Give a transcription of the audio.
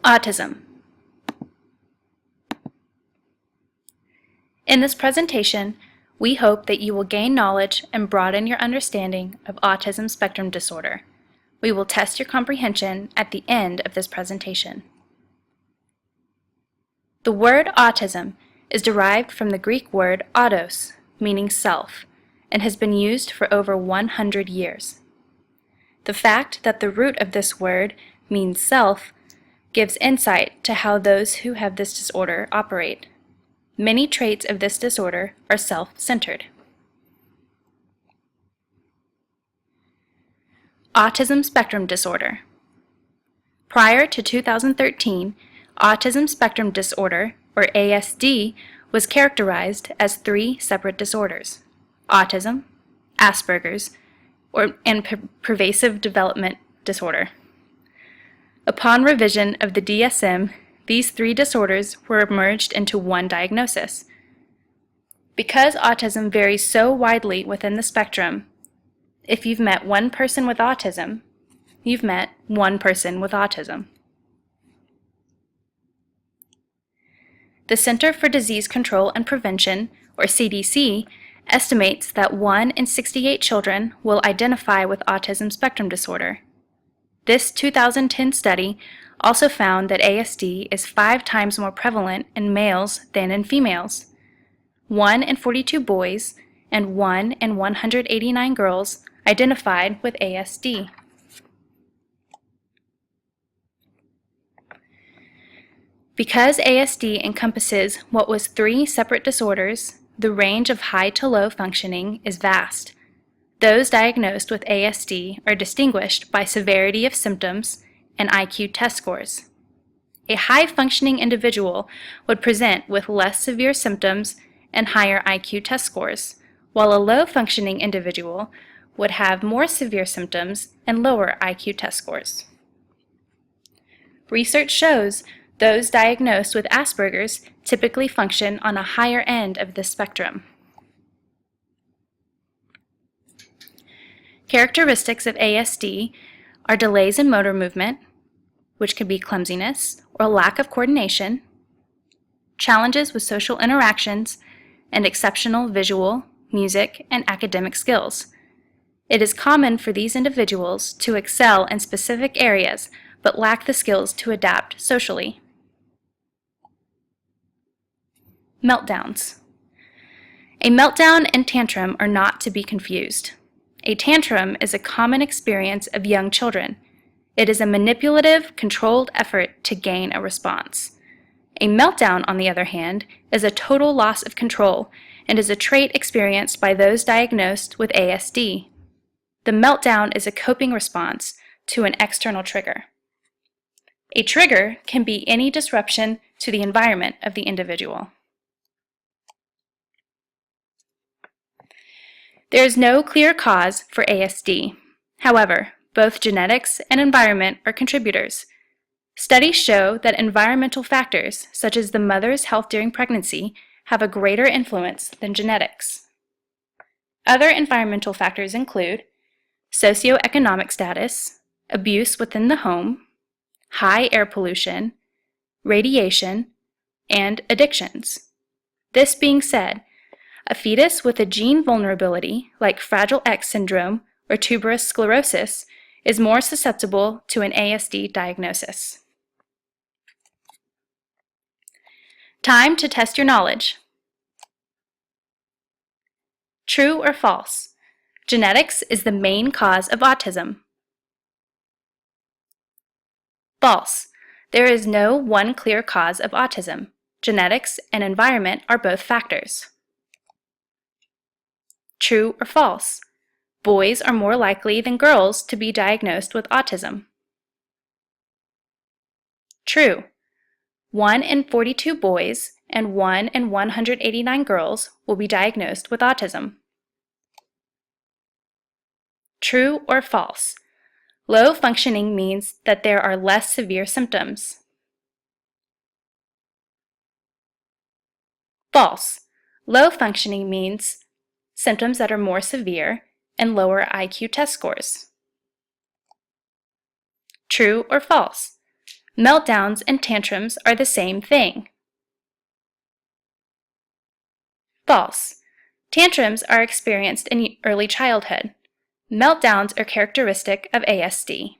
Autism. In this presentation, we hope that you will gain knowledge and broaden your understanding of autism spectrum disorder. We will test your comprehension at the end of this presentation. The word autism is derived from the Greek word autos, meaning self, and has been used for over 100 years. The fact that the root of this word means self gives insight to how those who have this disorder operate. Many traits of this disorder are self-centered. Autism spectrum disorder. Prior to 2013, autism spectrum disorder, or ASD, was characterized as 3 separate disorders: autism, Asperger's, and pervasive development disorder. Upon revision of the DSM, these 3 disorders were merged into one diagnosis. Because autism varies so widely within the spectrum, if you've met one person with autism, you've met one person with autism. The Center for Disease Control and Prevention, or CDC, estimates that 1 in 68 children will identify with autism spectrum disorder. This 2010 study also found that ASD is 5 times more prevalent in males than in females. 1 in 42 boys and 1 in 189 girls identified with ASD. Because ASD encompasses what was 3 separate disorders, the range of high to low functioning is vast. Those diagnosed with ASD are distinguished by severity of symptoms and IQ test scores. A high-functioning individual would present with less severe symptoms and higher IQ test scores, while a low-functioning individual would have more severe symptoms and lower IQ test scores. Research shows those diagnosed with Asperger's typically function on a higher end of this spectrum. Characteristics of ASD are delays in motor movement, which could be clumsiness or lack of coordination, challenges with social interactions, and exceptional visual, music, and academic skills. It is common for these individuals to excel in specific areas but lack the skills to adapt socially. Meltdowns. A meltdown and tantrum are not to be confused. A tantrum is a common experience of young children. It is a manipulative, controlled effort to gain a response. A meltdown, on the other hand, is a total loss of control and is a trait experienced by those diagnosed with ASD. The meltdown is a coping response to an external trigger. A trigger can be any disruption to the environment of the individual. There is no clear cause for ASD. However, both genetics and environment are contributors. Studies show that environmental factors, such as the mother's health during pregnancy, have a greater influence than genetics. Other environmental factors include socioeconomic status, abuse within the home, high air pollution, radiation, and addictions. This being said, a fetus with a gene vulnerability, like Fragile X syndrome or tuberous sclerosis, is more susceptible to an ASD diagnosis. Time to test your knowledge. True or false? Genetics is the main cause of autism. False. There is no one clear cause of autism. Genetics and environment are both factors. True or false? Boys are more likely than girls to be diagnosed with autism. True. 1 in 42 boys and 1 in 189 girls will be diagnosed with autism. True or false? Low functioning means that there are less severe symptoms. False. Low functioning means symptoms that are more severe and lower IQ test scores. True or false? Meltdowns and tantrums are the same thing. False. Tantrums are experienced in early childhood. Meltdowns are characteristic of ASD.